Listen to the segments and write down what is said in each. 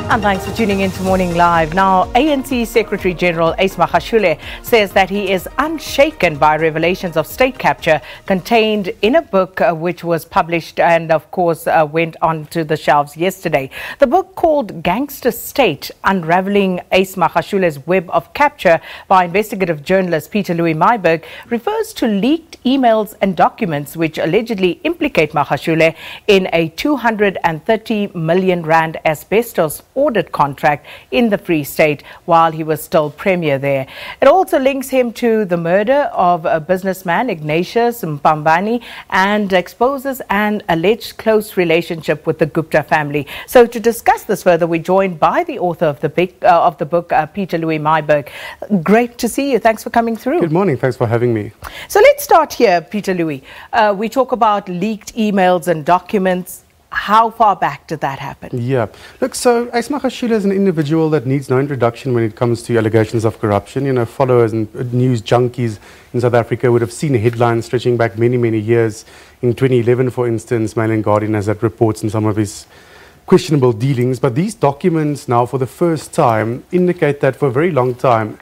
And thanks for tuning in to Morning Live. Now, ANC Secretary General Ace Magashule says that he is unshaken by revelations of state capture contained in a book which was published and, of course, went onto the shelves yesterday. The book, called Gangster State, Unraveling Ace Magashule's Web of Capture by investigative journalist Pieter-Louis Myburgh, refers to leaked emails and documents which allegedly implicate Magashule in a 230 million rand asbestos audit contract in the Free State while he was still premier there. It also links him to the murder of a businessman, Ignatius Mpambani, and exposes an alleged close relationship with the Gupta family. So to discuss this further, we're joined by the author of the book, Pieter-Louis Myburgh. Great to see you. Thanks for coming through. Good morning. Thanks for having me. So let's start here, Pieter-Louis. We talk about leaked emails and documents. How far back did that happen? Yeah. Look, so Ace Magashule is an individual that needs no introduction when it comes to allegations of corruption. You know, followers and news junkies in South Africa would have seen headlines stretching back many, many years. In 2011, for instance, Mail and Guardian has had reports on some of his questionable dealings. But these documents now, for the first time, indicate that for a very long time,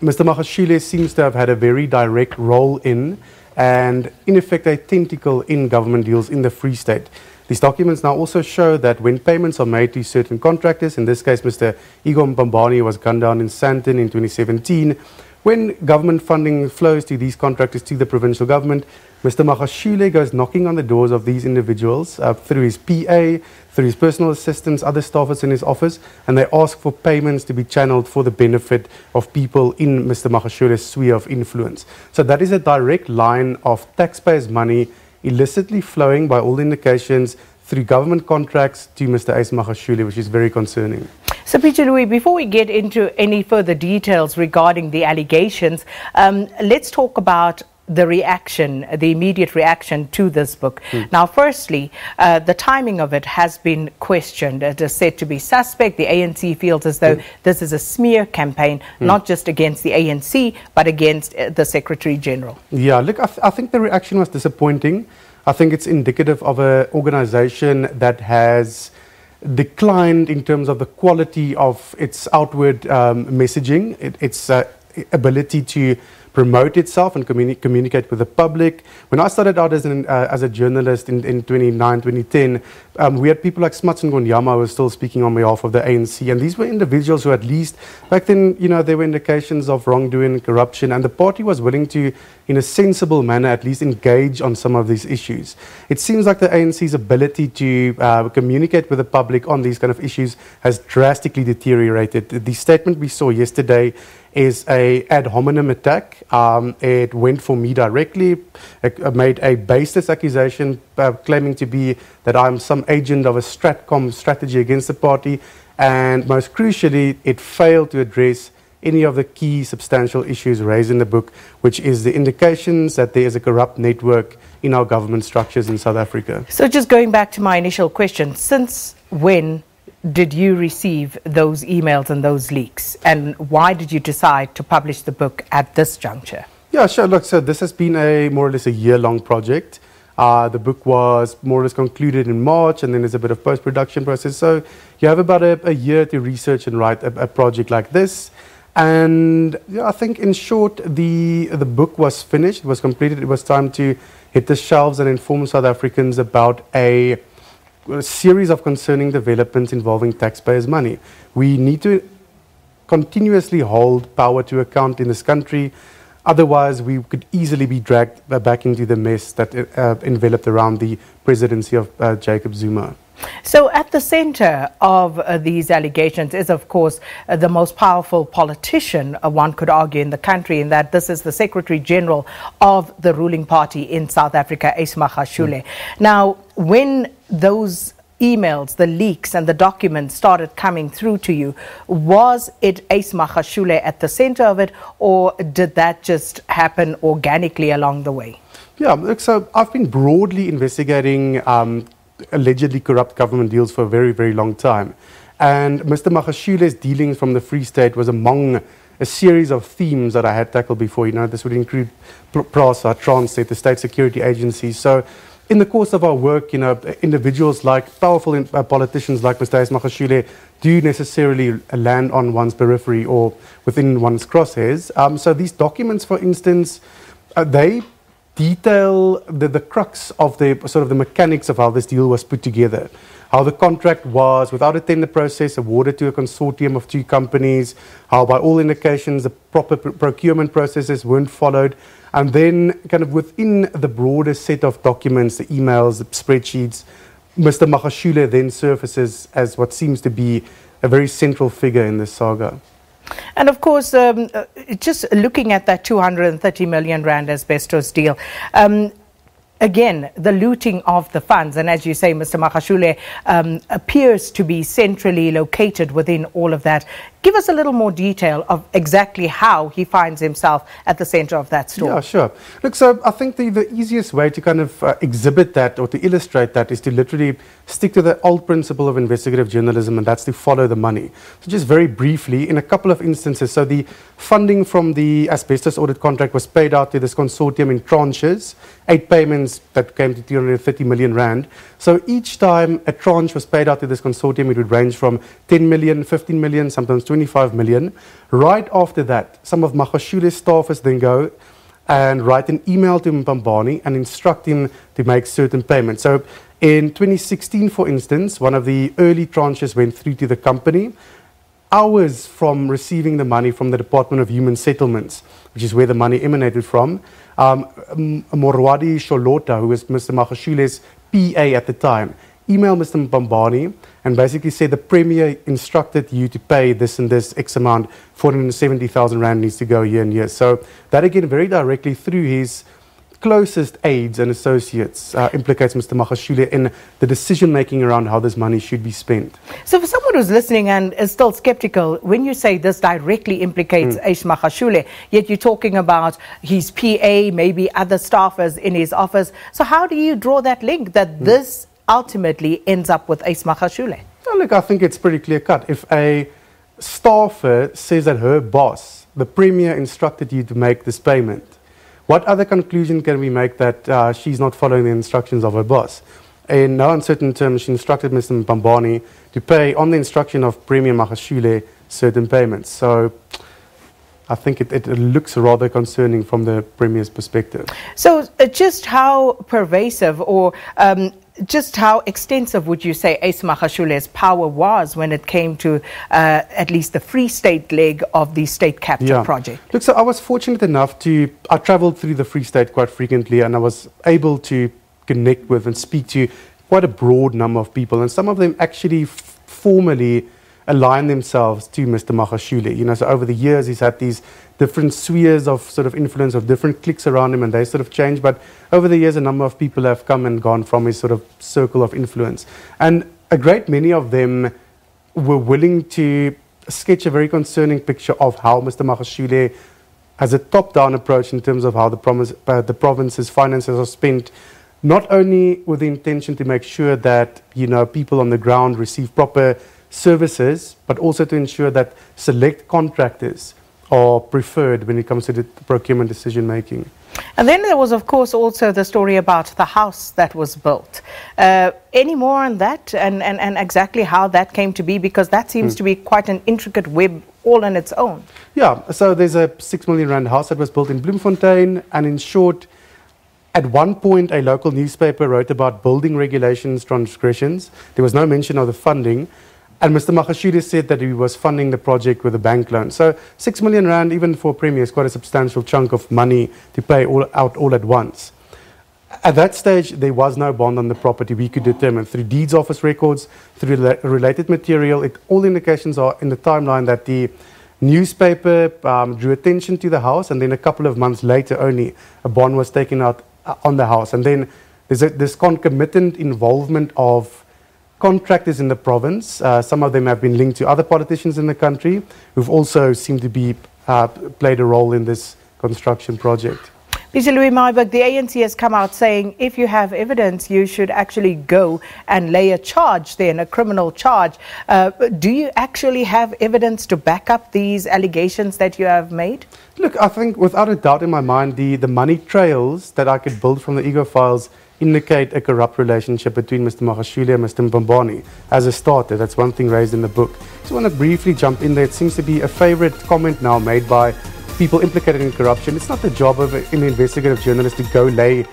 Mr. Magashule seems to have had a very direct role in, and in effect, a tentacle in government deals in the Free State. These documents now also show that when payments are made to certain contractors, in this case Mr. Igor Mpambani was gunned down in Sandton in 2017, when government funding flows to these contractors to the provincial government, Mr. Magashule goes knocking on the doors of these individuals through his PA, through his personal assistants, other staffers in his office, and they ask for payments to be channeled for the benefit of people in Mr. Magashule's sphere of influence. So that is a direct line of taxpayers' money illicitly flowing, by all indications, through government contracts to Mr. Ace Magashule, which is very concerning. So, Pieter-Louis, before we get into any further details regarding the allegations, let's talk about the reaction, the immediate reaction to this book. Now, firstly, the timing of it has been questioned. It is said to be suspect. The ANC feels as though this is a smear campaign, not just against the ANC, but against the Secretary General. Yeah, look, I think the reaction was disappointing. I think it's indicative of an organization that has declined in terms of the quality of its outward messaging, its ability to promote itself and communicate with the public. When I started out as a journalist in 2009, 2010, we had people like Smuts and Ngonyama who were still speaking on behalf of the ANC, and these were individuals who, at least back then, you know, there were indications of wrongdoing and corruption, and the party was willing to, in a sensible manner, at least engage on some of these issues. It seems like the ANC's ability to communicate with the public on these kind of issues has drastically deteriorated. The statement we saw yesterday is an ad hominem attack. It went for me directly. It made a baseless accusation claiming to be that I'm some agent of a stratcom strategy against the party. And most crucially, it failed to address any of the key substantial issues raised in the book, which is the indications that there is a corrupt network in our government structures in South Africa. So just going back to my initial question, since when did you receive those emails and those leaks, and why did you decide to publish the book at this juncture? Yeah, sure. Look, so this has been more or less a year-long project. The book was more or less concluded in March, and then there's a bit of post-production process. So you have about a year to research and write a project like this. And yeah, I think, in short, the book was finished, it was completed. It was time to hit the shelves and inform South Africans about a series of concerning developments involving taxpayers' money. We need to continuously hold power to account in this country. Otherwise, we could easily be dragged back into the mess that enveloped around the presidency of Jacob Zuma. So at the center of these allegations is, of course, the most powerful politician, one could argue, in the country, in that this is the Secretary General of the ruling party in South Africa, Ace Magashule. Now, when those emails, the leaks and the documents started coming through to you, was it Ace Magashule at the center of it, or did that just happen organically along the way? Yeah, look, so I've been broadly investigating allegedly corrupt government deals for a very, very long time. And Mr. Magashule's dealings from the Free State was among a series of themes that I had tackled before. You know, this would include PRASA, Transnet, the state security agencies. So in the course of our work, individuals like powerful politicians like Mr. Ace Magashule do necessarily land on one's periphery or within one's crosshairs. So these documents, for instance, they detail the crux of the sort of the mechanics of how this deal was put together. How the contract was, without a tender process, awarded to a consortium of 2 companies, how by all indications the proper procurement processes weren't followed, and then kind of within the broader set of documents, the emails, the spreadsheets, Mr. Magashule then surfaces as what seems to be a very central figure in this saga. And of course, just looking at that 230 million rand asbestos deal, again, the looting of the funds, and as you say, Mr. Magashule appears to be centrally located within all of that. Give us a little more detail of exactly how he finds himself at the center of that story. Yeah, sure. Look, so I think the easiest way to kind of exhibit that or to illustrate that is to literally stick to the old principle of investigative journalism, and that's to follow the money. So just very briefly, in a couple of instances, so the funding from the asbestos audit contract was paid out to this consortium in tranches, 8 payments that came to 230 million rand. So each time a tranche was paid out to this consortium, it would range from 10 million, 15 million, sometimes 25 million. Right after that, some of Magashule's staffers then go and write an email to Mpambani and instruct him to make certain payments. So in 2016, for instance, one of the early tranches went through to the company. Hours from receiving the money from the Department of Human Settlements, which is where the money emanated from, Morwadi Sholota, who was Mr. Magashule's PA at the time, emailed Mr. Mpambani and basically said the Premier instructed you to pay this and this X amount, 470,000 rand needs to go here and here. So that again very directly through his closest aides and associates implicates Mr. Magashule in the decision making around how this money should be spent. So for someone who's listening and is still skeptical, when you say this directly implicates Ace Magashule, yet you're talking about his PA, maybe other staffers in his office, so how do you draw that link that this ultimately ends up with Ace Magashule? Well, look, I think it's pretty clear cut. If a staffer says that her boss, the Premier, instructed you to make this payment, what other conclusion can we make that she's not following the instructions of her boss? In no uncertain terms, she instructed Mr. Mpambani to pay, on the instruction of Premier Magashule, certain payments. So I think it looks rather concerning from the Premier's perspective. So just how pervasive or just how extensive would you say Ace Magashule's power was when it came to at least the Free State leg of the state capture project? Look, so I was fortunate enough I travelled through the Free State quite frequently, and I was able to connect with and speak to quite a broad number of people, and some of them actually formally align themselves to Mr. Magashule. So over the years he's had these different spheres of sort of influence of different cliques around him, and they sort of change. But over the years, a number of people have come and gone from his sort of circle of influence. And a great many of them were willing to sketch a very concerning picture of how Mr. Magashule has a top-down approach in terms of how the province's finances are spent, not only with the intention to make sure that, people on the ground receive proper services, but also to ensure that select contractors are preferred when it comes to the procurement decision making. And then there was, of course, also the story about the house that was built. Any more on that and exactly how that came to be? Because that seems to be quite an intricate web all on its own. Yeah, so there's a 6 million rand house that was built in Bloemfontein, and in short, at one point a local newspaper wrote about building regulations transgressions. There was no mention of the funding. And Mr. Magashule said that he was funding the project with a bank loan. So 6 million rand, even for Premier, is quite a substantial chunk of money to pay out all at once. At that stage, there was no bond on the property. We could determine through deeds office records, through related material. All indications are in the timeline that the newspaper drew attention to the house, and then a couple of months later only, a bond was taken out on the house. And then there's this concomitant involvement of contractors in the province. Some of them have been linked to other politicians in the country who've also seemed to be played a role in this construction project. Pieter-Louis Myburgh, the ANC has come out saying if you have evidence, you should actually go and lay a charge then, a criminal charge. Do you actually have evidence to back up these allegations that you have made? Look, I think without a doubt in my mind, the money trails that I could build from the Ego files indicate a corrupt relationship between Mr. Magashule and Mr. Mbambani as a starter. That's one thing raised in the book. Just want to briefly jump in there. It seems to be a favorite comment now made by people implicated in corruption. It's not the job of an investigative journalist to go lay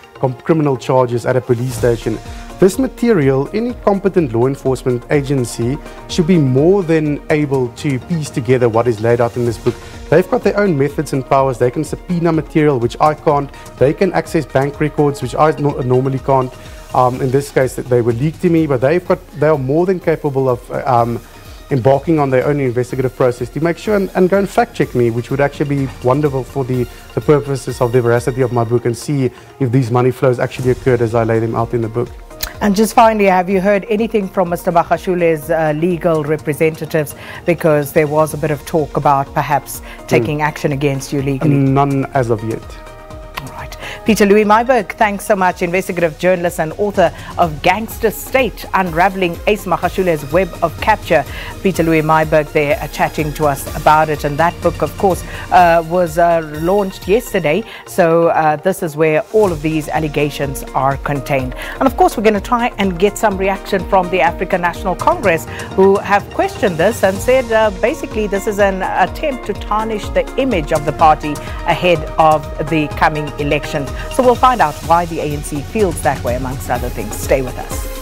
criminal charges at a police station. This material, any competent law enforcement agency should be more than able to piece together what is laid out in this book. They've got their own methods and powers. They can subpoena material, which I can't. They can access bank records, which I normally can't. In this case, they were leaked to me, but they are more than capable of embarking on their own investigative process to make sure and go and fact check me, which would actually be wonderful for the purposes of the veracity of my book, and see if these money flows actually occurred as I lay them out in the book. And just finally, have you heard anything from Mr. Magashule's legal representatives? Because there was a bit of talk about perhaps taking action against you legally. None as of yet. All right. Pieter-Louis Myburgh, thanks so much. Investigative journalist and author of Gangster State, Unraveling Ace Magashule's Web of Capture. Pieter-Louis Myburgh there chatting to us about it. And that book, of course, was launched yesterday. So this is where all of these allegations are contained. And of course, we're going to try and get some reaction from the African National Congress, who have questioned this and said basically this is an attempt to tarnish the image of the party ahead of the coming elections. So we'll find out why the ANC feels that way, amongst other things. Stay with us.